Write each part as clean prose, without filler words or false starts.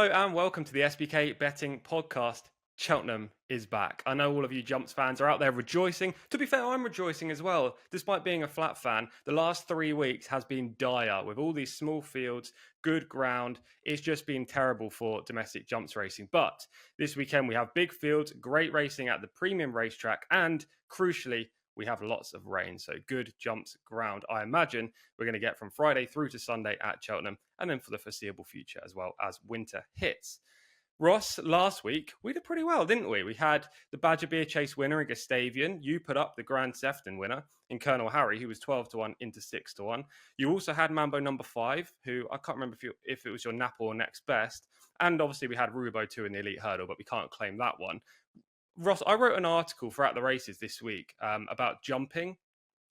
Hello and welcome to the SBK Betting Podcast. Cheltenham is back. I know all of you Jumps fans are out there rejoicing. To be fair, I'm rejoicing as well. Despite being a flat fan, the last 3 weeks has been dire with all these small fields, good ground. It's just been terrible for domestic jumps racing. But this weekend we have big fields, great racing at the premium racetrack, and crucially, we have lots of rain. So good jumps ground, I imagine, we're going to get from Friday through to Sunday at Cheltenham, and then for the foreseeable future as well as winter hits. Ross, last week, we did pretty well, didn't we? We had the Badger Beer Chase winner in Gustavian. You put up the Grand Sefton winner in Colonel Harry, who was 12-1 into 6-1. You also had Mambo number 5, who I can't remember if it was your Napa or next best. And obviously we had Rubo 2 in the Elite Hurdle, but we can't claim that one. Ross, I wrote an article throughout the races this week about jumping,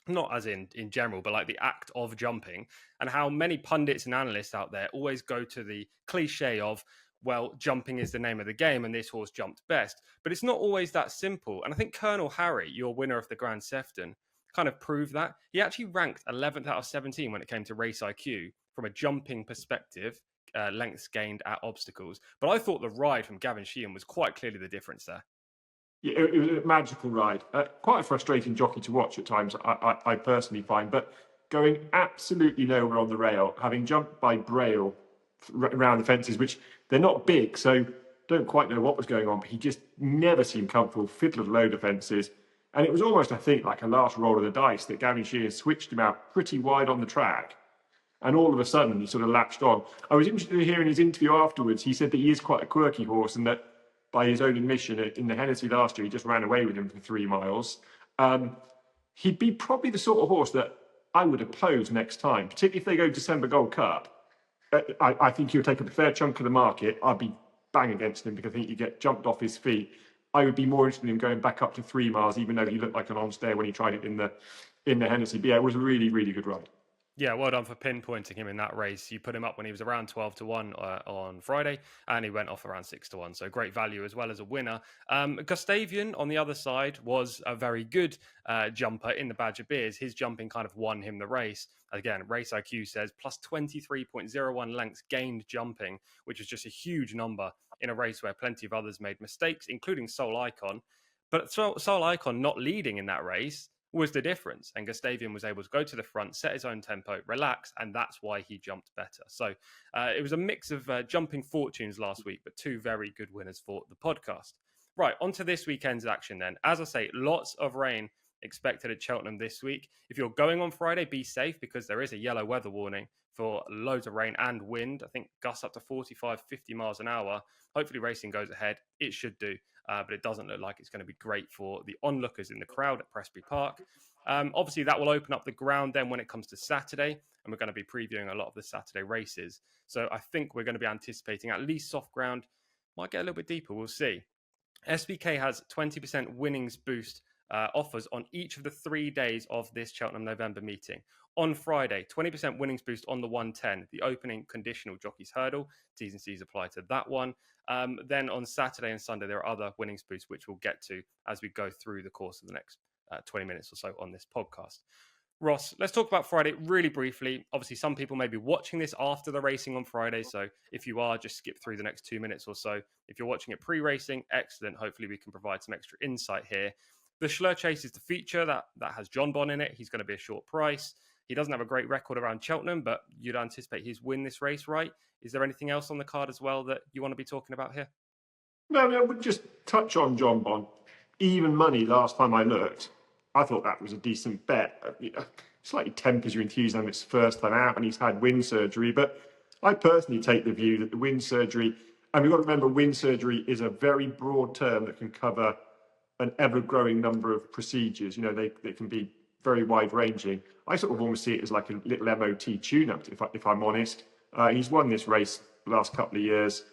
not as in general, but like the act of jumping, and how many pundits and analysts out there always go to the cliche of, well, jumping is the name of the game and this horse jumped best. But it's not always that simple. And I think Colonel Harry, your winner of the Grand Sefton, kind of proved that. He actually ranked 11th out of 17 when it came to race IQ from a jumping perspective, lengths gained at obstacles. But I thought the ride from Gavin Sheehan was quite clearly the difference there. Yeah, it was a magical ride. Quite a frustrating jockey to watch at times, I personally find, but going absolutely nowhere on the rail, having jumped by Braille around the fences, which they're not big, so don't quite know what was going on, but he just never seemed comfortable, fiddled a load of fences. And it was almost, I think, like a last roll of the dice that Gavin Sheehan switched him out pretty wide on the track. And all of a sudden, he sort of latched on. I was interested to hear in his interview afterwards, he said that he is quite a quirky horse and that by his own admission, in the Hennessy last year, he just ran away with him for 3 miles. He'd be probably the sort of horse that I would oppose next time, particularly if they go December Gold Cup. I think he'll take up a fair chunk of the market. I'd be bang against him because I think you get jumped off his feet. I would be more interested in him going back up to 3 miles, even though he looked like an on-stair when he tried it in the Hennessy. But yeah, it was a really, really good ride. Yeah, well done for pinpointing him in that race. You put him up when he was around 12-1 on Friday, and he went off around 6-1. So great value as well as a winner. Gustavian, on the other side, was a very good jumper in the Badger Beers. His jumping kind of won him the race. Again, Race IQ says plus 23.01 lengths gained jumping, which is just a huge number in a race where plenty of others made mistakes, including Soul Icon. But Soul Icon not leading in that race was the difference. And Gustavian was able to go to the front, set his own tempo, relax, and that's why he jumped better. So it was a mix of jumping fortunes last week, but 2 very good winners for the podcast. Right, on to this weekend's action then. As I say, lots of rain expected at Cheltenham this week. If you're going on Friday, be safe because there is a yellow weather warning for loads of rain and wind. I think gusts up to 45, 50 miles an hour. Hopefully racing goes ahead. It should do. But it doesn't look like it's going to be great for the onlookers in the crowd at Presby Park. Obviously, that will open up the ground then when it comes to Saturday, and we're going to be previewing a lot of the Saturday races. So I think we're going to be anticipating at least soft ground. Might get a little bit deeper, we'll see. SBK has 20% winnings boost offers on each of the 3 days of this Cheltenham November meeting. On Friday, 20% winnings boost on the 110, the opening conditional Jockey's Hurdle. T's and C's apply to that one. Then on Saturday and Sunday, there are other winnings boosts, which we'll get to as we go through the course of the next 20 minutes or so on this podcast. Ross, let's talk about Friday really briefly. Obviously, some people may be watching this after the racing on Friday. So if you are, just skip through the next 2 minutes or so. If you're watching it pre-racing, excellent. Hopefully we can provide some extra insight here. The Schlur Chase is the feature that has John Bon in it. He's going to be a short price. He doesn't have a great record around Cheltenham, but you'd anticipate he's win this race, right? Is there anything else on the card as well that you want to be talking about here? No, I would just touch on John Bon. Even money last time I looked. I thought that was a decent bet. Slightly tempers your enthusiasm. It's first time out and he's had wind surgery. But I personally take the view that the wind surgery, and we've got to remember wind surgery is a very broad term that can cover an ever-growing number of procedures. They can be very wide-ranging. I sort of almost see it as like a little MOT tune-up, if I'm honest. He's won this race the last couple of years.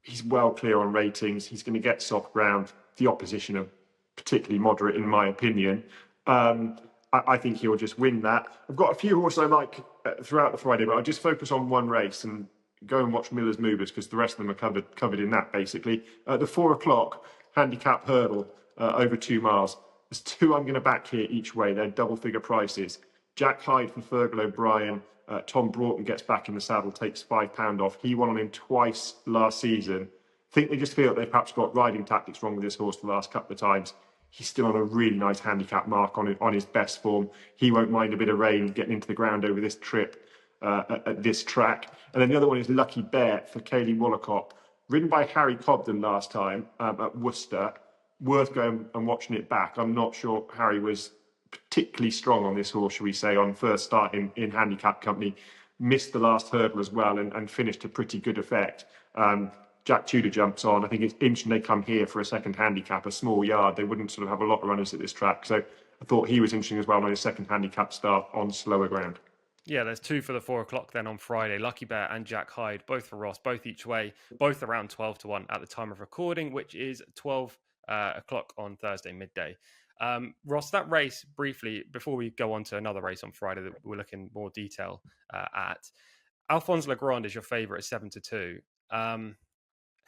He's well clear on ratings. He's going to get soft ground. The opposition are particularly moderate, in my opinion. I think he'll just win that. I've got a few horses I like throughout the Friday, but I'll just focus on one race and go and watch Millar's Movers because the rest of them are covered in that, basically. The 4 o'clock handicap hurdle over 2 miles. There's 2 I'm going to back here each way. They're double-figure prices. Jack Hyde from Fergal O'Brien. Tom Broughton gets back in the saddle, takes £5 off. He won on him twice last season. I think they just feel that they've perhaps got riding tactics wrong with this horse the last couple of times. He's still on a really nice handicap mark on his best form. He won't mind a bit of rain getting into the ground over this trip at this track. And then the other one is Lucky Bear for Kaylee Wollacott, ridden by Harry Cobden last time at Worcester. Worth going and watching it back. I'm not sure Harry was particularly strong on this horse, shall we say, on first start in handicap company. Missed the last hurdle as well and finished to pretty good effect. Jack Tudor jumps on. I think it's interesting they come here for a second handicap, a small yard. They wouldn't sort of have a lot of runners at this track. So I thought he was interesting as well on his second handicap start on slower ground. Yeah, there's 2 for the 4 o'clock then on Friday. Lucky Bear and Jack Hyde, both for Ross, both each way, both around 12 to 1 at the time of recording, which is 12 o'clock on Thursday midday. Ross, that race, briefly, before we go on to another race on Friday that we'll look in more detail at, Alphonse Legrand is your favourite at 7 to 2.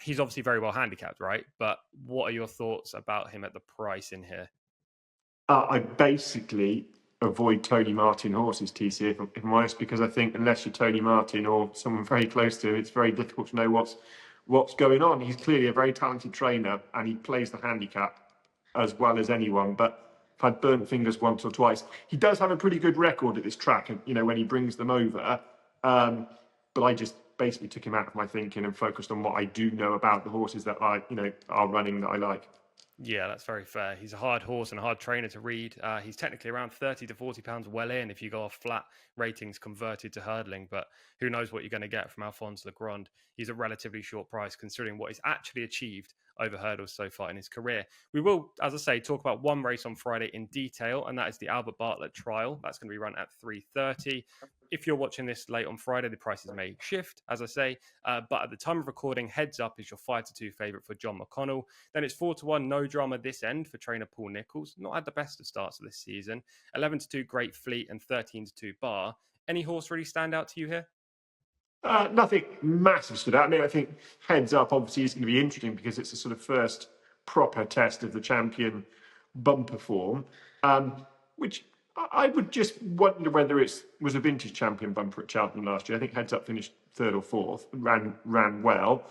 He's obviously very well handicapped, right? But what are your thoughts about him at the price in here? I basically avoid Tony Martin horses, TC, if I'm honest, because I think unless you're Tony Martin or someone very close to him, it's very difficult to know what's going on. He's clearly a very talented trainer and he plays the handicap as well as anyone, but I've had burnt fingers once or twice. He does have a pretty good record at this track, you know, when he brings them over. But I just basically took him out of my thinking and focused on what I do know about the horses that are running that I like. Yeah, that's very fair. He's a hard horse and a hard trainer to read. He's technically around 30 to 40 pounds well in if you go off flat ratings converted to hurdling, but who knows what you're going to get from Alphonse Legrand. He's a relatively short price considering what he's actually achieved over hurdles so far in his career. We will, as I say, talk about one race on Friday in detail, and that is the Albert Bartlett Trial. That's going to be run at 3:30. If you're watching this late on Friday, the prices may shift, as I say. But at the time of recording, Heads Up is your 5 to 2 favourite for John McConnell. Then it's 4 to 1, No Drama this end for trainer Paul Nicholls. Not had the best of starts of this season. 11 to 2, Great Fleet, and 13 to 2, Bar. Any horse really stand out to you here? Nothing massive stood out. I mean, I think Heads Up obviously is going to be interesting because it's a sort of first proper test of the champion bumper form, which I would just wonder whether it was a vintage champion bumper at Cheltenham last year. I think Heads Up finished 3rd or 4th, ran well.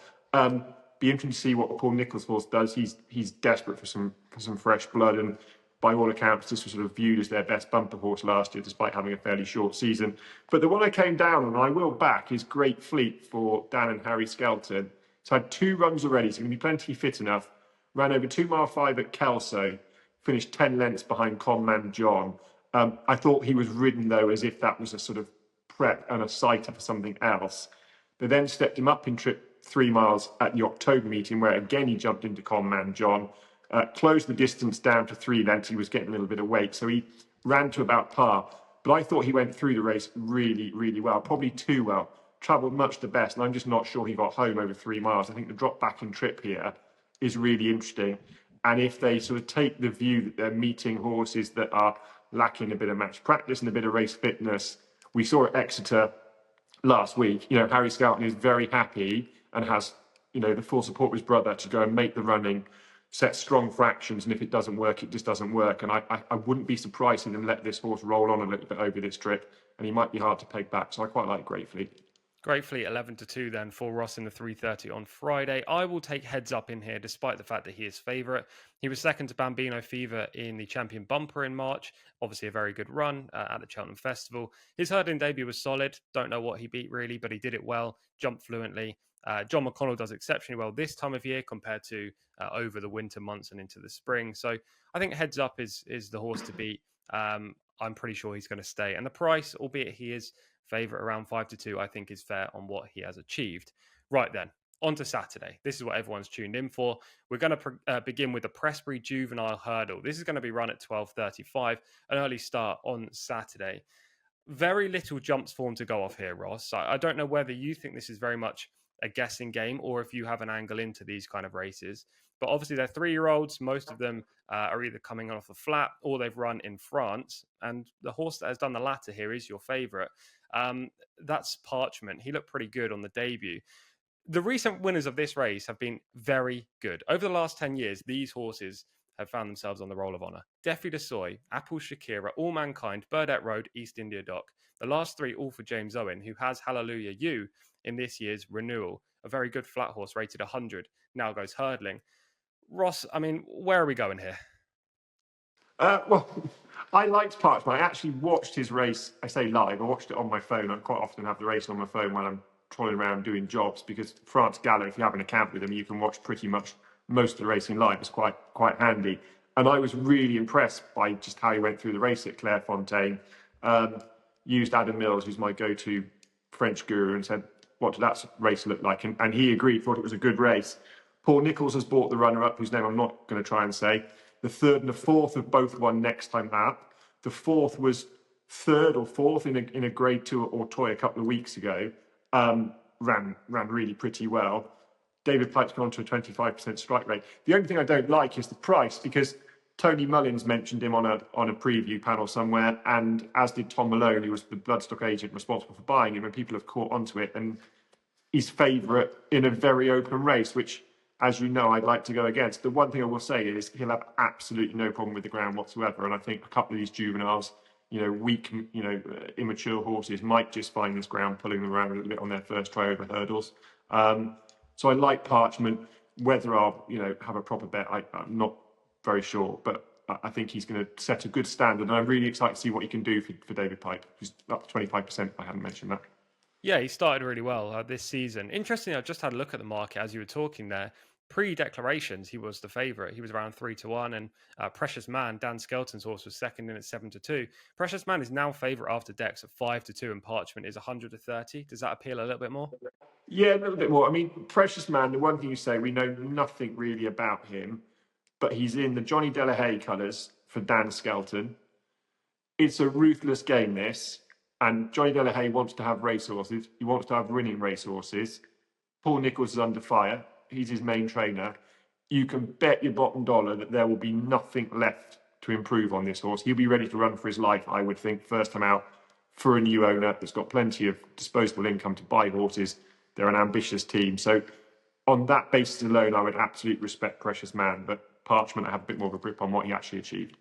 Be interesting to see what Paul Nicholls' horse does. He's desperate for some fresh blood, and by all accounts, this was sort of viewed as their best bumper horse last year, despite having a fairly short season. But the one I came down on, I will back, is Great Fleet for Dan and Harry Skelton. It's had 2 runs already, so going to be plenty fit enough. Ran over 2 mile 5 at Kelso, finished 10 lengths behind Conman John. I thought he was ridden, though, as if that was a sort of prep and a sighter for something else. They then stepped him up in trip 3 miles at the October meeting, where again he jumped into Conman John, closed the distance down to 3 lengths. He was getting a little bit of weight, so he ran to about par. But I thought he went through the race really, really well, probably too well. Travelled much the best, and I'm just not sure he got home over 3 miles. I think the drop back in trip here is really interesting. And if they sort of take the view that they're meeting horses that are lacking a bit of match practice and a bit of race fitness, we saw at Exeter last week, you know, Harry Skelton is very happy and has, you know, the full support of his brother to go and make the running, set strong fractions, and if it doesn't work, it just doesn't work. And I wouldn't be surprised if them let this horse roll on a little bit over this trip, and he might be hard to peg back. So I quite like Great Fleet. Great Fleet 11 to 2 then for Ross in the 3:30 on Friday. I will take Heads Up in here despite the fact that he is favourite. He was second to Bambino Fever in the Champion Bumper in March. Obviously a very good run at the Cheltenham Festival. His hurdling debut was solid. Don't know what he beat really, but he did it well, jumped fluently. John McConnell does exceptionally well this time of year compared to over the winter months and into the spring. So I think Heads Up is the horse to beat. I'm pretty sure he's going to stay. And the price, albeit he is favourite around 5 to 2, I think is fair on what he has achieved. Right then, on to Saturday. This is what everyone's tuned in for. We're going to begin with the Prestbury Juvenile Hurdle. This is going to be run at 12:35, an early start on Saturday. Very little jumps form to go off here, Ross. I don't know whether you think this is very much a guessing game or if you have an angle into these kind of races. But obviously they're 3-year-olds. Most of them are either coming off the flat or they've run in France. And the horse that has done the latter here is your favourite. That's Parchment. He looked pretty good on the debut. The recent winners of this race have been very good. Over the last 10 years, these horses have found themselves on the roll of honour. Defi de Soy, Apple Shakira, All Mankind, Burdett Road, East India Dock. The last three all for James Owen, who has Hallelujah You in this year's renewal. A very good flat horse rated 100, now goes hurdling. Ross, I mean, where are we going here? Well, I liked Parchment. I actually watched his race. I say live. I watched it on my phone. I quite often have the race on my phone when I'm trolling around doing jobs, because France Gallo, if you have an account with him, you can watch pretty much most of the racing live. It's quite handy. And I was really impressed by just how he went through the race at Clairefontaine. Used Adam Mills, who's my go-to French guru, and said, what did that race look like? And he agreed, thought it was a good race. Paul Nicholls has bought the runner-up, whose name I'm not going to try and say. The third and the fourth have both won next time out. The fourth was third or fourth in a Grade 2 or toy a couple of weeks ago. Ran really pretty well. David Pipe's gone to a 25% strike rate. The only thing I don't like is the price, because Tony Mullins mentioned him on a preview panel somewhere, and as did Tom Malone, who was the bloodstock agent responsible for buying him, and people have caught onto it. And he's favourite in a very open race, which, as you know, I'd like to go against. The one thing I will say is he'll have absolutely no problem with the ground whatsoever. And I think a couple of these juveniles, weak, immature horses might just find this ground pulling them around a little bit on their first try over hurdles. So I like Parchment. Whether I'll, have a proper bet, I'm not very sure. But I think he's going to set a good standard. And I'm really excited to see what he can do for David Pipe, who's up to 25%, if I hadn't mentioned that. Yeah, he started really well this season. Interestingly, I just had a look at the market as you were talking there. Pre-declarations, he was the favourite. He was around 3-1, and Precious Man, Dan Skelton's horse, was second in at 7-2. Precious Man is now favourite after decks at 5-2, and Parchment is 130. Does that appeal a little bit more? Yeah, a little bit more. I mean, Precious Man, the one thing you say, we know nothing really about him, but he's in the Johnny Delahaye colours for Dan Skelton. It's a ruthless game, this. And Johnny Delahaye wants to have racehorses. He wants to have winning racehorses. Paul Nicholls is under fire. He's his main trainer. You can bet your bottom dollar that there will be nothing left to improve on this horse. He'll be ready to run for his life, I would think, first time out for a new owner that's got plenty of disposable income to buy horses. They're an ambitious team. So on that basis alone, I would absolutely respect Precious Man. But Parchment, I have a bit more of a grip on what he actually achieved.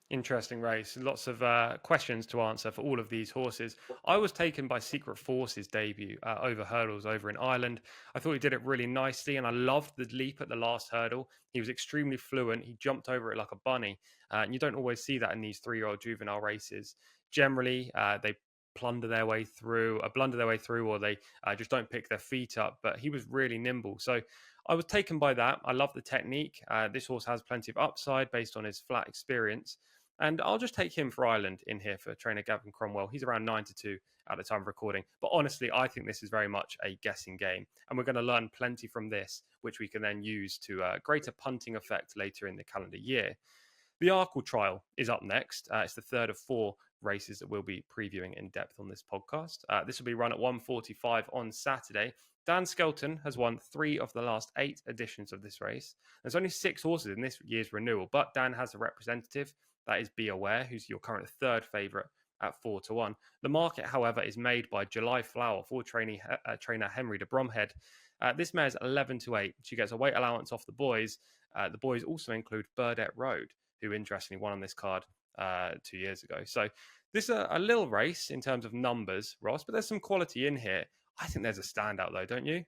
Interesting race. Lots of questions to answer for all of these horses. I was taken by Secret Force's debut over hurdles over in Ireland. I thought he did it really nicely, and I loved the leap at the last hurdle. He was extremely fluent. He jumped over it like a bunny. And you don't always see that in these 3-year-old juvenile races. Generally, they blunder their way through, or they just don't pick their feet up. But he was really nimble. So I was taken by that. I love the technique. This horse has plenty of upside based on his flat experience. And I'll just take him for Ireland in here for trainer Gavin Cromwell. He's around 9-2 at the time of recording. But honestly, I think this is very much a guessing game. And we're going to learn plenty from this, which we can then use to greater punting effect later in the calendar year. The Arkle Trial is up next. It's the third of 4 races that we'll be previewing in depth on this podcast. This will be run at 1:45 on Saturday. Dan Skelton has won 3 of the last 8 editions of this race. There's only 6 horses in this year's renewal, but Dan has a representative. That is Be Aware, who's your current third favourite at 4-1. The market, however, is made by July Flower for trainer Henry de Bromhead. This mare is 11-8. She gets a weight allowance off the boys. The boys also include Burdett Road, who interestingly won on this card 2 years ago. So this is a little race in terms of numbers, Ross, but there's some quality in here. I think there's a standout, though, don't you?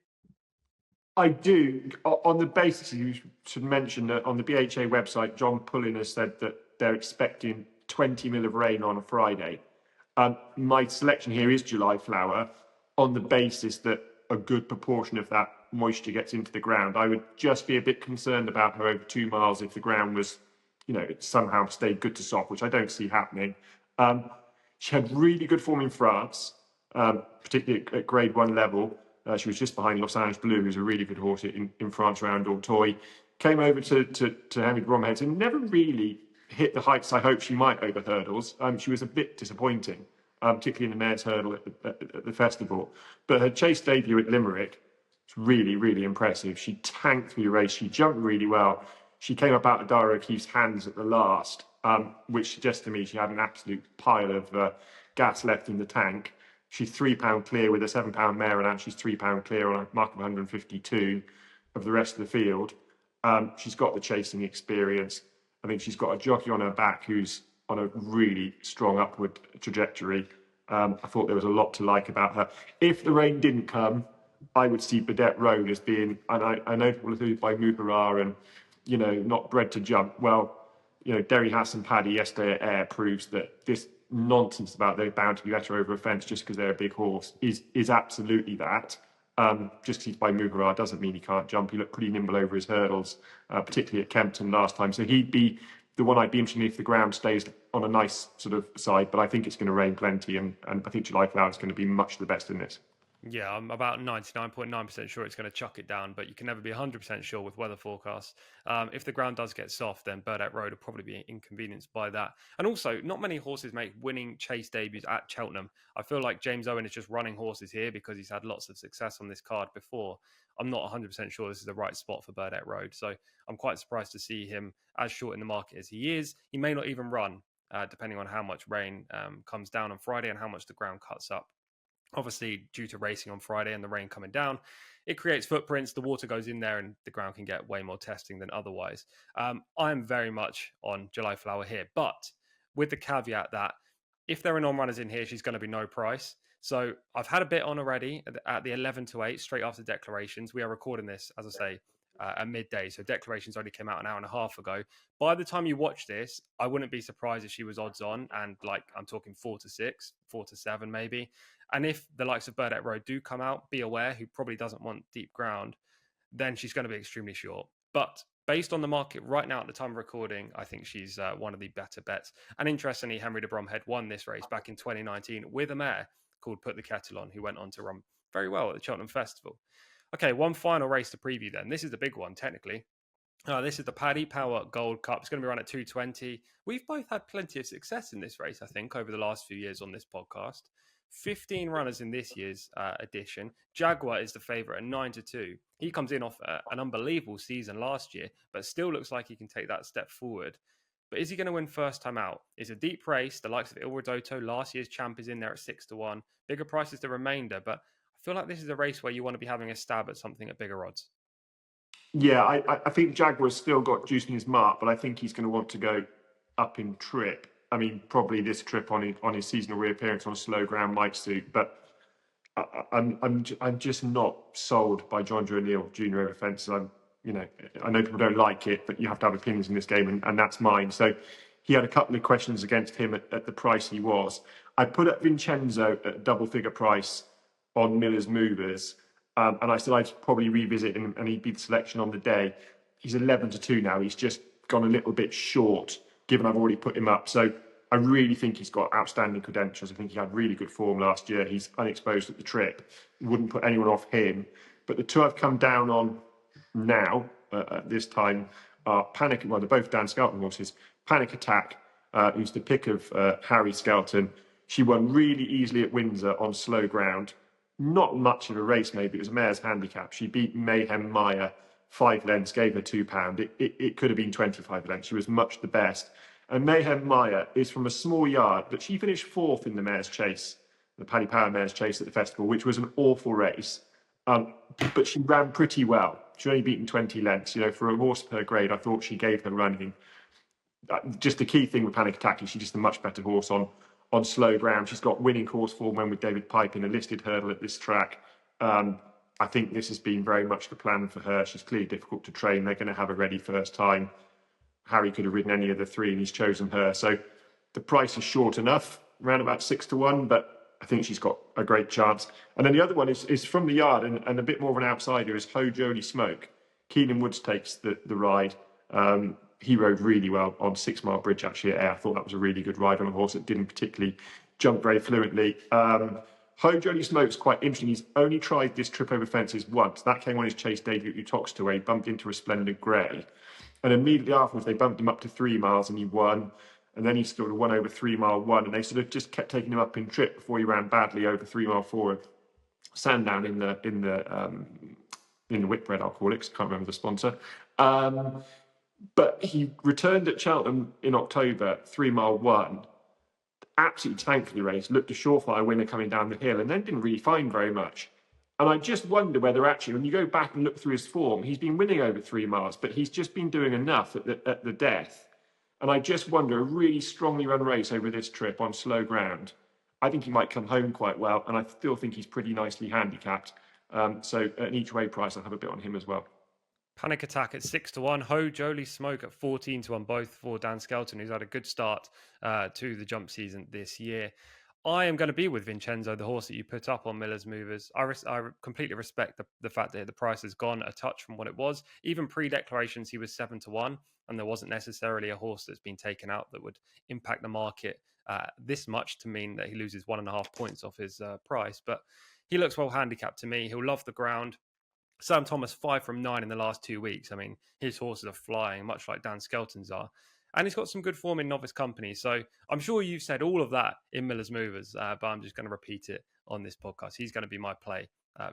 I do. On the basis, you should mention that on the BHA website, John Pullin has said that they're expecting 20 mil of rain on a Friday. My selection here is July Flower on the basis that a good proportion of that moisture gets into the ground. I would just be a bit concerned about her over 2 miles if the ground was, it somehow stayed good to soft, which I don't see happening. She had really good form in France, particularly at Grade 1 level. She was just behind Los Angeles Blue, who's a really good horse in France around Auteuil. Came over to Henry Bromhead and never really hit the heights I hoped she might over hurdles. She was a bit disappointing, particularly in the Mayor's Hurdle at the festival. But her chase debut at Limerick was really, really impressive. She tanked through the race. She jumped really well. She came up out of Dara O'Keefe's hands at the last, which suggests to me she had an absolute pile of gas left in the tank. She's £3 clear with a £7 mare, and she's £3 clear on a mark of 152 of the rest of the field. She's got the chasing experience. I think she's got a jockey on her back who's on a really strong upward trajectory. I thought there was a lot to like about her. If the rain didn't come, I would see Burdett Road as being, and I know people are by Millar and, you know, not bred to jump. Well, you know, Derry Haas and Paddy yesterday at Ayr proves that this nonsense about they're bound to be better over a fence just because they're a big horse is absolutely that. Just because he's by Mubarak doesn't mean he can't jump. He looked pretty nimble over his hurdles, particularly at Kempton last time. So he'd be the one I'd be interested in if the ground stays on a nice sort of side. But I think it's going to rain plenty, and I think July Flower is going to be much the best in this. Yeah, I'm about 99.9% sure it's going to chuck it down, but you can never be 100% sure with weather forecasts. If the ground does get soft, then Burdett Road will probably be inconvenienced by that. And also, not many horses make winning chase debuts at Cheltenham. I feel like James Owen is just running horses here because he's had lots of success on this card before. I'm not 100% sure this is the right spot for Burdett Road, so I'm quite surprised to see him as short in the market as he is. He may not even run, depending on how much rain comes down on Friday and how much the ground cuts up. Obviously, due to racing on Friday and the rain coming down, it creates footprints. The water goes in there and the ground can get way more testing than otherwise. I'm very much on July Flower here, but with the caveat that if there are non-runners in here, she's going to be no price. So I've had a bit on already at the 11 to 8, straight after declarations. We are recording this, as I say, at midday. So declarations only came out an hour and a half ago. By the time you watch this, I wouldn't be surprised if she was odds on. And like, I'm talking 4 to 6, 4 to 7, maybe. And if the likes of Burdett Road do come out, be aware, who probably doesn't want deep ground, then she's going to be extremely short. But based on the market right now at the time of recording, I think she's one of the better bets. And interestingly, Henry de Bromhead won this race back in 2019 with a mare called Put the Kettle On, who went on to run very well at the Cheltenham Festival. Okay, one final race to preview then. This is the big one, technically. This is the Paddy Power Gold Cup. It's going to be run at 2:20. We've both had plenty of success in this race, I think, over the last few years on this podcast. 15 runners in this year's edition. Jaguar is the favourite at 9 to 2. He comes in off an unbelievable season last year, but still looks like he can take that step forward. But is he going to win first time out? It's a deep race. The likes of Il Rodotto, last year's champ, is in there at 6 to 1. Bigger price is the remainder, but I feel like this is a race where you want to be having a stab at something at bigger odds. Yeah, I think Jaguar's still got juice in his mark, but I think he's going to want to go up in trip. I mean, probably this trip on his seasonal reappearance on slow ground might suit, but I'm just not sold by John Joe O'Neill Jr. over fences. I know people don't like it, but you have to have opinions in this game, and that's mine. So he had a couple of questions against him at the price he was. I put up Vincenzo at a double figure price on Millar's Movers, and I said I'd probably revisit him, and he'd be the selection on the day. He's 11 to 2 now. He's just gone a little bit short, given I've already put him up. So I really think he's got outstanding credentials. I think he had really good form last year. He's unexposed at the trip. Wouldn't put anyone off him. But the two I've come down on now, at this time, are Panic. Well, they're both Dan Skelton horses. Panic Attack, who's the pick of Harry Skelton. She won really easily at Windsor on slow ground. Not much of a race, maybe. It was a mare's handicap. She beat Mayhem Maya 5 lengths, gave her £2. It could have been 25 lengths. She was much the best. And Mayhem Maya is from a small yard, but she finished 4th in the mare's chase, the Paddy Power mare's chase at the festival, which was an awful race. But she ran pretty well. She only beaten 20 lengths. You know, for a horse of her grade, I thought she gave her running. Just the key thing with Panic Attack is she's just a much better horse on slow ground. She's got winning course form when with David Pipe in a listed hurdle at this track. I think this has been very much the plan for her. She's clearly difficult to train. They're going to have her ready first time. Harry could have ridden any of the three, and he's chosen her. So the price is short enough, around about 6 to 1, but I think she's got a great chance. And then the other one is from the yard, and a bit more of an outsider, is Ho Jolly Smoke. Keenan Woods takes the ride. He rode really well on 6 Mile Bridge, actually, at Ayr. I thought that was a really good ride on a horse that didn't particularly jump very fluently. Ho Jolly Smoke's quite interesting. He's only tried this trip over fences once. That came on his chase debut at Utoxeter, where he bumped into Resplendent Grey. And immediately afterwards, they bumped him up to 3 miles and he won. And then he sort of won over 3 Mile 1. And they sort of just kept taking him up in trip before he ran badly over 3 Mile 4 at Sandown in the Whitbread, I'll call it, because I can't remember the sponsor. But he returned at Cheltenham in October, 3 Mile 1. Absolutely tanked for the race, looked a surefire winner coming down the hill, and then didn't really find very much. And I just wonder whether actually, when you go back and look through his form, he's been winning over 3 miles, but he's just been doing enough at the death And I just wonder, a really strongly run race over this trip on slow ground, I think he might come home quite well, and I still think he's pretty nicely handicapped. So at an each way price, I'll have a bit on him as well. Panic Attack at 6-1. Holy Smoke at 14-1, both for Dan Skelton, who's had a good start to the jump season this year. I am going to be with Vincenzo, the horse that you put up on Miller's Movers. I completely respect the fact that the price has gone a touch from what it was. Even pre-declarations, he was 7-1, and there wasn't necessarily a horse that's been taken out that would impact the market this much to mean that he loses 1.5 points off his price. But he looks well handicapped to me. He'll love the ground. Sam Thomas, 5 from 9 in the last 2 weeks. I mean, his horses are flying, much like Dan Skelton's are. And he's got some good form in novice company. So I'm sure you've said all of that in Miller's Movers, but I'm just going to repeat it on this podcast. He's going to be my play,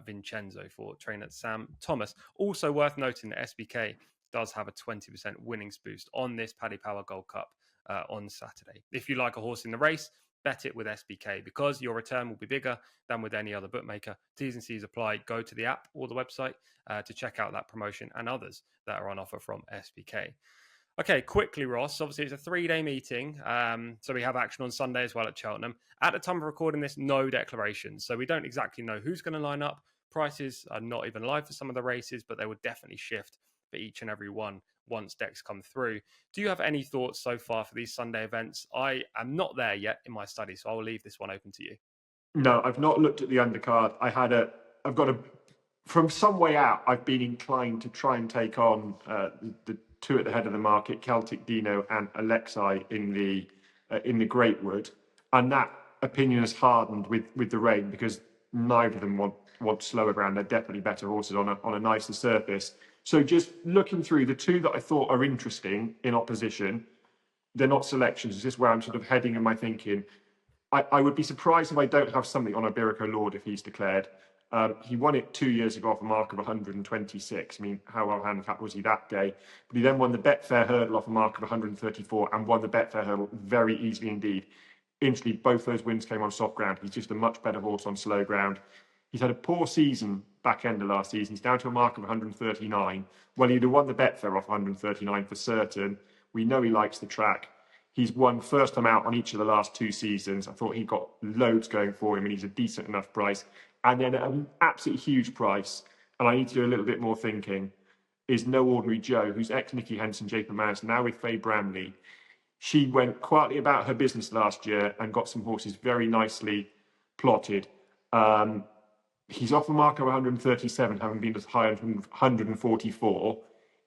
Vincenzo, for trainer Sam Thomas. Also worth noting that SBK does have a 20% winnings boost on this Paddy Power Gold Cup on Saturday. If you like a horse in the race, bet it with SBK because your return will be bigger than with any other bookmaker. T's and C's apply. Go to the app or the website to check out that promotion and others that are on offer from SBK. Okay, quickly, Ross. Obviously, it's a 3-day meeting, so we have action on Sunday as well at Cheltenham. At the time of recording this, no declarations, so we don't exactly know who's going to line up. Prices are not even live for some of the races, but they would definitely shift for each and every one once decks come through. Do you have any thoughts so far for these Sunday events? I am not there yet in my study, so I will leave this one open to you. No, I've not looked at the undercard. From some way out, I've been inclined to try and take on the two at the head of the market, Celtic Dino and Alexei in the Greatwood, and that opinion has hardened with the rain because neither of them want slower ground. They're definitely better horses on a nicer surface. So just looking through the two that I thought are interesting in opposition, they're not selections. It's just where I'm sort of heading in my thinking. I would be surprised if I don't have something on Iberico Lord if he's declared. He won it 2 years ago off a mark of 126. I mean, how well handicapped was he that day? But he then won the Betfair Hurdle off a mark of 134 and won the Betfair Hurdle very easily indeed. Instantly, both those wins came on soft ground. He's just a much better horse on slow ground. He's had a poor season back end of last season. He's down to a mark of 139. Well, he'd have won the Betfair off 139 for certain. We know he likes the track. He's won first time out on each of the last 2 seasons. I thought he got loads going for him and he's a decent enough price. And then at an absolutely huge price, and I need to do a little bit more thinking, is No Ordinary Joe, who's ex-Nicky Henson, Jacob Mans, now with Faye Bramley. She went quietly about her business last year and got some horses very nicely plotted. He's off a mark of 137, having been as high as 144.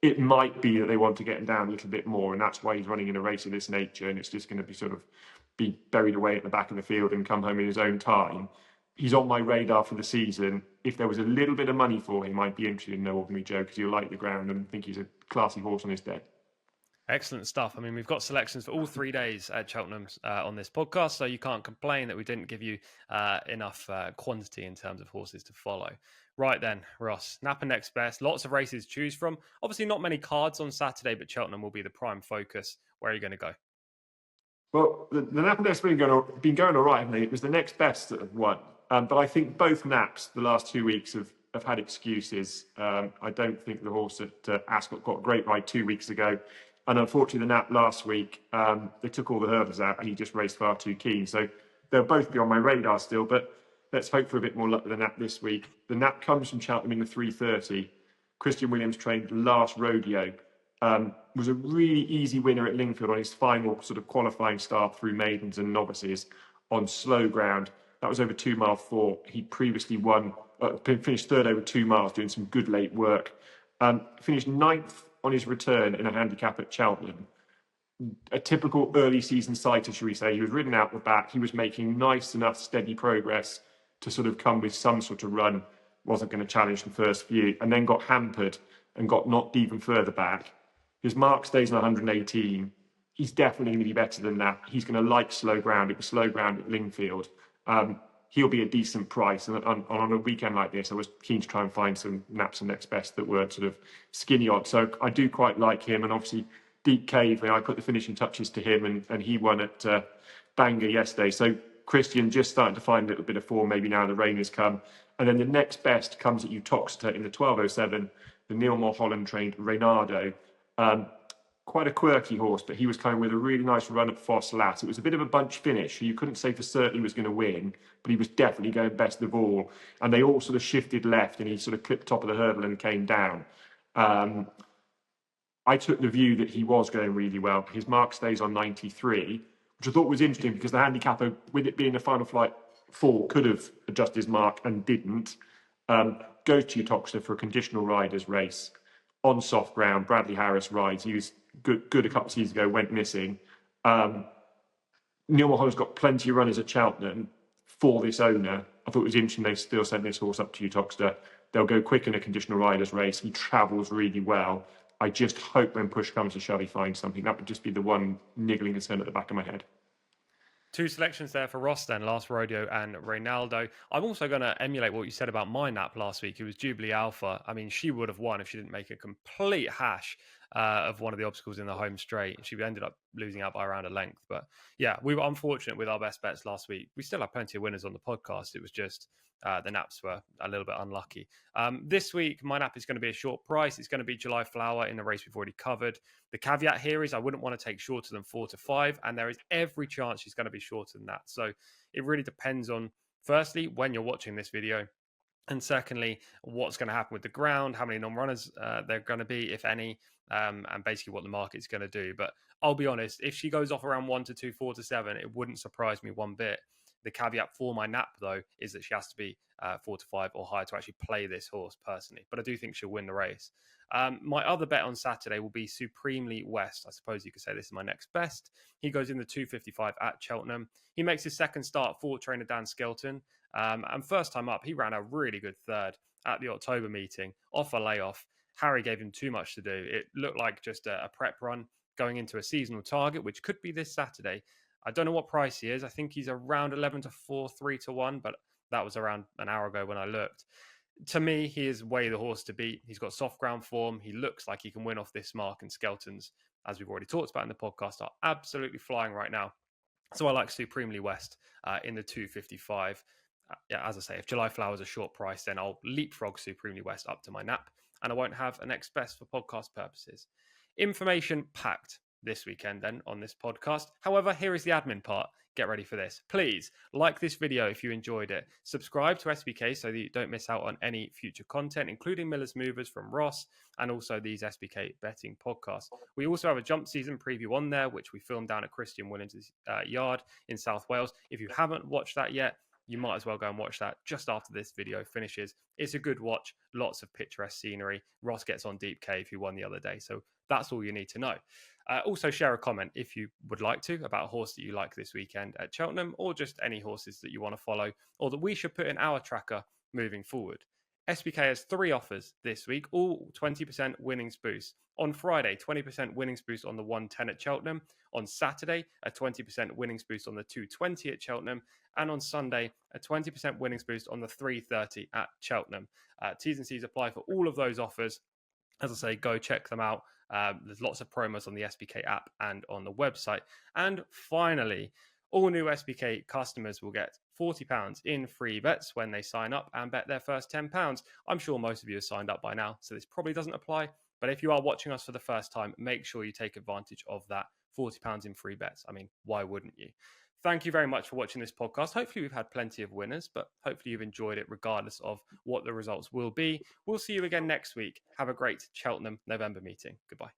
It might be that they want to get him down a little bit more, and that's why he's running in a race of this nature, and it's just going to be buried away at the back of the field and come home in his own time. He's on my radar for the season. If there was a little bit of money for him, I'd be interested in No Ordinary Joe because he'll like the ground and think he's a classy horse on his day. Excellent stuff. I mean, we've got selections for all 3 days at Cheltenham on this podcast, so you can't complain that we didn't give you enough quantity in terms of horses to follow. Right then, Ross, Napa next best. Lots of races to choose from. Obviously, not many cards on Saturday, but Cheltenham will be the prime focus. Where are you going to go? Well, the Napa next been going all right, haven't they? It was the next best that have won. But I think both Naps the last 2 weeks have had excuses. I don't think the horse at Ascot got a great ride 2 weeks ago. And unfortunately, the Nap last week, they took all the hurdles out and he just raced far too keen. So they'll both be on my radar still, but let's hope for a bit more luck with the Nap this week. The Nap comes from Cheltenham in the 3:30. Christian Williams trained last rodeo. Was a really easy winner at Lingfield on his final sort of qualifying start through maidens and novices on slow ground. That was over 2 mile 4. He previously finished third over 2 miles, doing some good late work. Finished 9th on his return in a handicap at Cheltenham. A typical early season sighter, shall we say. He was ridden out the back. He was making nice enough steady progress to sort of come with some sort of run. Wasn't going to challenge the first few, and then got hampered and got knocked even further back. His mark stays on 118. He's definitely going to be better than that. He's going to like slow ground. It was slow ground at Lingfield. He'll be a decent price. And on a weekend like this, I was keen to try and find some Naps and next best that were sort of skinny odds. So I do quite like him. And obviously, Deep Cave, I put the finishing touches to him, and he won at Bangor yesterday. So Christian just starting to find a little bit of form, maybe now the rain has come. And then the next best comes at Uttoxeter in the 12:07, the Neil Mulholland trained Reynardo. quite a quirky horse, but he was coming with a really nice run at Foss Lat. It was a bit of a bunch finish. You couldn't say for certain he was going to win, but he was definitely going best of all. And they all sort of shifted left, and he sort of clipped top of the hurdle and came down. I took the view that he was going really well. His mark stays on 93, which I thought was interesting because the handicapper, with it being a final flight 4, could have adjusted his mark and didn't. Goes to Uttoxeter for a conditional riders race on soft ground. Bradley Harris rides. He was good a couple of seasons ago, went missing. Neil Mulholland's got plenty of runners at Cheltenham for this owner. I thought it was interesting they still sent this horse up to Uttoxeter. They'll go quick in a conditional riders race. He travels really well. I just hope when push comes to shove, he finds something. That would just be the one niggling concern at the back of my head. 2 selections there for Ross then, Last Rodeo and Reynaldo. I'm also going to emulate what you said about my nap last week. It was Jubilee Alpha. I mean, she would have won if she didn't make a complete hash of one of the obstacles in the home straight. She ended up losing out by around a length. But yeah, we were unfortunate with our best bets last week. We still have plenty of winners on the podcast. It was just the naps were a little bit unlucky. This week, my nap is going to be a short price. It's going to be July Flower in the race we've already covered. The caveat here is I wouldn't want to take shorter than 4 to 5, and there is every chance she's going to be shorter than that. So it really depends on, firstly, when you're watching this video, and secondly, what's going to happen with the ground, how many non-runners there are going to be, if any, and basically what the market's going to do. But I'll be honest, if she goes off around 1 to 2, 4 to 7, it wouldn't surprise me one bit. The caveat for my nap, though, is that she has to be 4 to 5 or higher to actually play this horse personally. But I do think she'll win the race. My other bet on Saturday will be Supremely West. I suppose you could say this is my next best. He goes in the 2:55 at Cheltenham. He makes his second start for trainer Dan Skelton. And first time up, he ran a really good third at the October meeting off a layoff. Harry gave him too much to do. It looked like just a prep run going into a seasonal target, which could be this Saturday. I don't know what price he is. I think he's around 11 to 4, 3 to 1, but that was around an hour ago when I looked. To me, he is way the horse to beat. He's got soft ground form. He looks like he can win off this mark, and Skelton's, as we've already talked about in the podcast, are absolutely flying right now. So I like Supremely West in the 2:55. Yeah, as I say, if July Flower's a short price, then I'll leapfrog Supremely West up to my nap, and I won't have an next best for podcast purposes. Information packed this weekend then on this podcast. However, here is the admin part. Get ready for this. Please like this video if you enjoyed it. Subscribe to SBK so that you don't miss out on any future content, including Miller's Movers from Ross and also these SBK betting podcasts. We also have a jump season preview on there, which we filmed down at Christian Williams' yard in South Wales. If you haven't watched that yet, you might as well go and watch that just after this video finishes. It's a good watch, lots of picturesque scenery. Ross gets on Deep Cave, who won the other day. So that's all you need to know. Also share a comment if you would like to about a horse that you like this weekend at Cheltenham, or just any horses that you want to follow or that we should put in our tracker moving forward. SBK has 3 offers this week, all 20% winnings boost. On Friday, 20% winnings boost on the 110 at Cheltenham. On Saturday, a 20% winnings boost on the 220 at Cheltenham. And on Sunday, a 20% winnings boost on the 330 at Cheltenham. T's and C's apply for all of those offers. As I say, go check them out. There's lots of promos on the SBK app and on the website. And finally, all new SBK customers will get £40 in free bets when they sign up and bet their first £10. I'm sure most of you have signed up by now, so this probably doesn't apply. But if you are watching us for the first time, make sure you take advantage of that £40 in free bets. I mean, why wouldn't you? Thank you very much for watching this podcast. Hopefully we've had plenty of winners, but hopefully you've enjoyed it regardless of what the results will be. We'll see you again next week. Have a great Cheltenham November meeting. Goodbye.